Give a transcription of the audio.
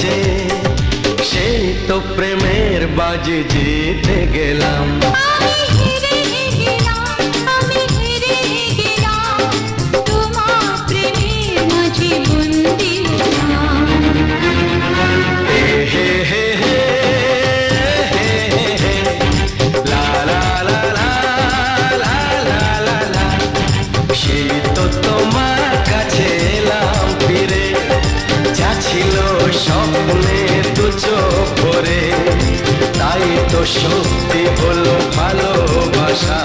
কাছে, সেই তো প্রেমের বাজি জিতে গেলাম। সেই তো তোমার কাছে এলাম ফিরে, যা ছিল স্বপ্নে দু চোখ ভরে, তাই তো সত্যি হলো ভালোবাসা।